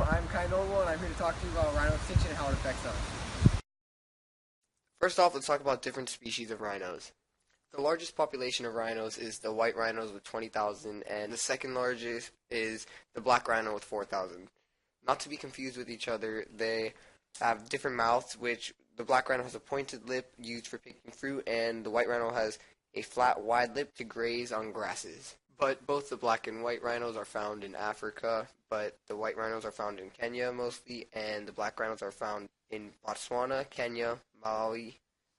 I'm Kai Noble, and I'm here to talk to you about rhino extinction and how it affects us. First off, let's talk about different species of rhinos. The largest population of rhinos is the white rhinos with 20,000, and the second largest is the black rhino with 4,000. Not to be confused with each other, they have different mouths, which the black rhino has a pointed lip used for picking fruit, and the white rhino has a flat, wide lip to graze on grasses. But both the black and white rhinos are found in Africa, but the white rhinos are found in Kenya mostly, and the black rhinos are found in Botswana, Kenya, Malawi,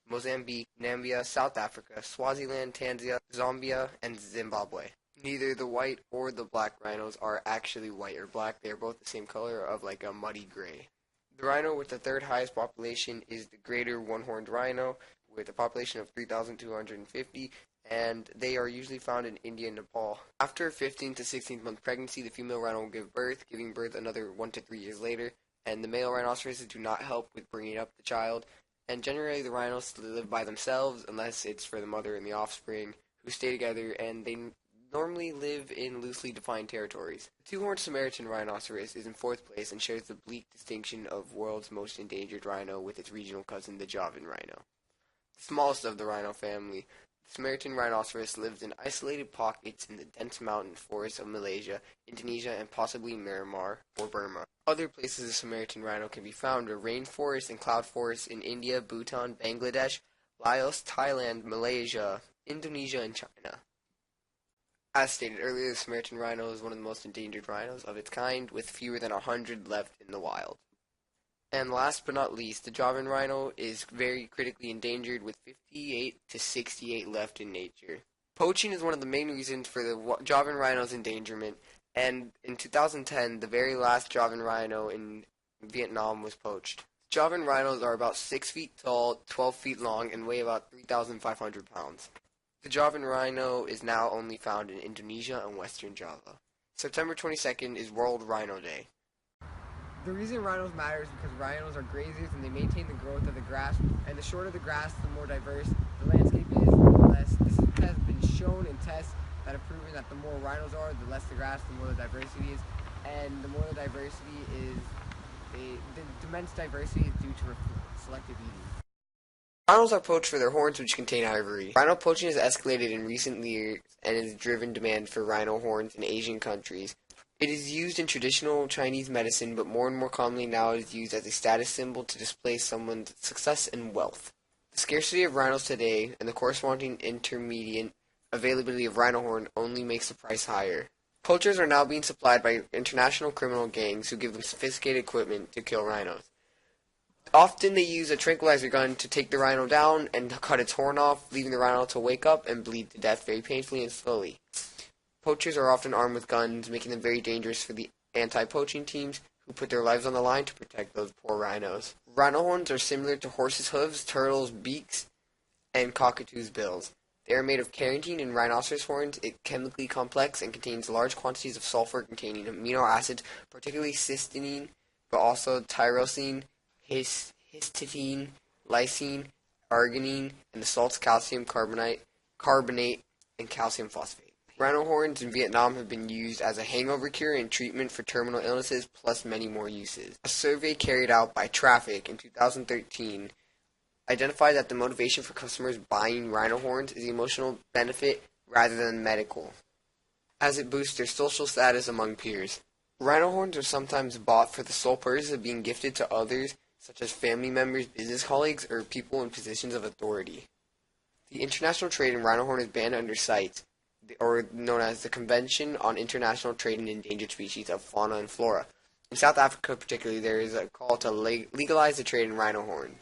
Mozambique, Namibia, South Africa, Swaziland, Tanzania, Zambia, and Zimbabwe. Neither the white or the black rhinos are actually white or black. They are both the same color of like a muddy gray. The rhino with the third highest population is the greater one-horned rhino with a population of 3,250, and they are usually found in India and Nepal. After 15th to 16th month pregnancy, the female rhino will give birth, giving birth another 1 to 3 years later, and the male rhinoceroses do not help with bringing up the child. And generally, the rhinos live by themselves unless it's for the mother and the offspring, who stay together, and they normally live in loosely defined territories. The two-horned Samaritan rhinoceros is in fourth place and shares the bleak distinction of world's most endangered rhino with its regional cousin, the Javan rhino. The smallest of the rhino family, the Samaritan rhinoceros lives in isolated pockets in the dense mountain forests of Malaysia, Indonesia, and possibly Myanmar or Burma. Other places the Samaritan rhino can be found are rainforests and cloud forests in India, Bhutan, Bangladesh, Laos, Thailand, Malaysia, Indonesia, and China. As stated earlier, the Samaritan rhino is one of the most endangered rhinos of its kind, with fewer than 100 left in the wild. And last but not least, the Javan rhino is very critically endangered with 58 to 68 left in nature. Poaching is one of the main reasons for the Javan rhino's endangerment, and in 2010, the very last Javan rhino in Vietnam was poached. Javan rhinos are about 6 feet tall, 12 feet long, and weigh about 3,500 pounds. The Javan rhino is now only found in Indonesia and Western Java. September 22nd is World Rhino Day. The reason rhinos matter is because rhinos are grazers and they maintain the growth of the grass. And the shorter the grass, the more diverse the landscape is, the less. This has been shown in tests that have proven that the more rhinos are, the less the grass, the more the diversity is. And the more the diversity is, the immense diversity is due to selective eating. Rhinos are poached for their horns, which contain ivory. Rhino poaching has escalated in recent years and has driven demand for rhino horns in Asian countries. It is used in traditional Chinese medicine, but more and more commonly now it is used as a status symbol to display someone's success and wealth. The scarcity of rhinos today and the corresponding intermediate availability of rhino horn only makes the price higher. Poachers are now being supplied by international criminal gangs who give them sophisticated equipment to kill rhinos. Often they use a tranquilizer gun to take the rhino down and cut its horn off, leaving the rhino to wake up and bleed to death very painfully and slowly. Poachers are often armed with guns, making them very dangerous for the anti-poaching teams who put their lives on the line to protect those poor rhinos. Rhino horns are similar to horses' hooves, turtles' beaks, and cockatoos' bills. They are made of keratin and rhinoceros horns. It's chemically complex and contains large quantities of sulfur containing amino acids, particularly cysteine, but also tyrosine, histidine, lysine, arginine, and the salts calcium carbonate, and calcium phosphate. Rhino horns in Vietnam have been used as a hangover cure and treatment for terminal illnesses, plus many more uses. A survey carried out by Traffic in 2013 identified that the motivation for customers buying rhino horns is emotional benefit rather than medical, as it boosts their social status among peers. Rhino horns are sometimes bought for the sole purpose of being gifted to others, such as family members, business colleagues, or people in positions of authority. The international trade in rhino horn is banned under CITES, or known as the Convention on International Trade in Endangered Species of Fauna and Flora. In South Africa particularly, there is a call to legalize the trade in rhino horn.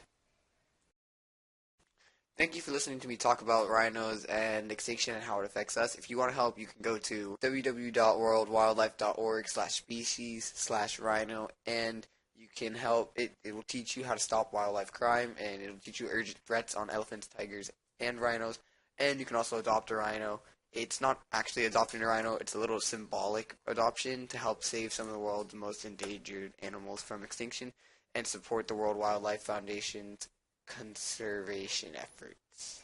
Thank you for listening to me talk about rhinos and extinction and how it affects us. If you want to help, you can go to www.worldwildlife.org/species/rhino, and you can help. It will teach you how to stop wildlife crime, and it will teach you urgent threats on elephants, tigers, and rhinos. And you can also adopt a rhino. It's not actually adopting a rhino, it's a little symbolic adoption to help save some of the world's most endangered animals from extinction and support the World Wildlife Foundation's conservation efforts.